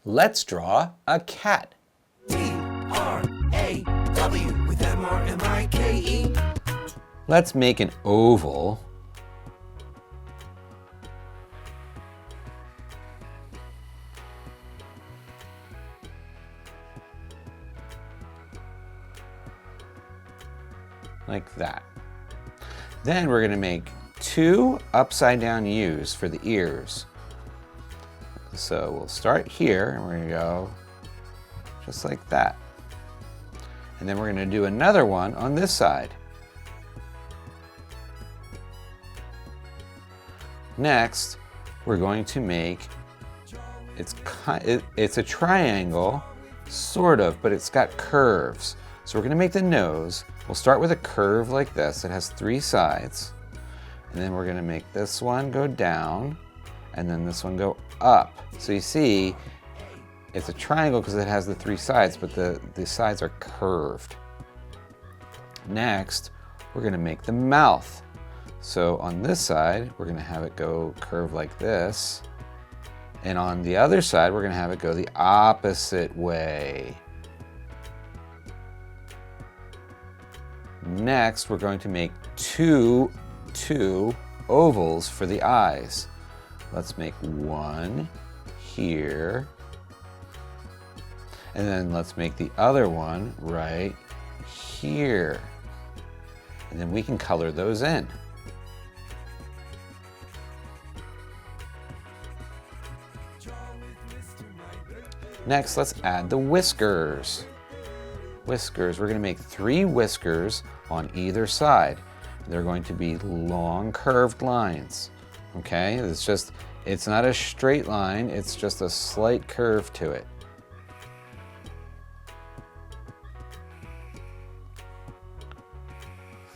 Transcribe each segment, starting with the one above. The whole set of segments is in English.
Let's draw a cat. D-R-A-W with M-R-M-I-K-E. Let's make an oval. Like that. Then we're going to make 2 upside down U's for the ears. So we'll start here and we're going to go just like that. And then we're going to do another one on this side. Next, we're going to make, it's a triangle, sort of, but it's got curves. So we're going to make the nose. We'll start with a curve like this. It has 3 sides. And then we're going to make this one go down, and then this one go up. So you see, it's a triangle because it has the 3 sides, but the sides are curved. Next, we're going to make the mouth. So on this side, we're going to have it go curve like this. And on the other side, we're going to have it go the opposite way. Next, we're going to make two ovals for the eyes. Let's make one here. And then let's make the other one right here. And then we can color those in. Next, let's add the whiskers. Whiskers, we're going to make 3 whiskers on either side. They're going to be long curved lines. Okay, it's not a straight line, it's just a slight curve to it.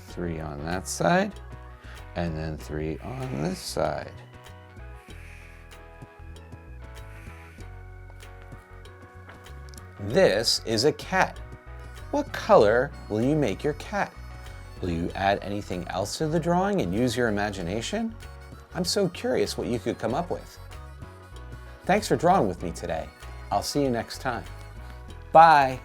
Three on that side, and then 3 on this side. This is a cat. What color will you make your cat? Will you add anything else to the drawing and use your imagination? I'm so curious what you could come up with. Thanks for drawing with me today. I'll see you next time. Bye.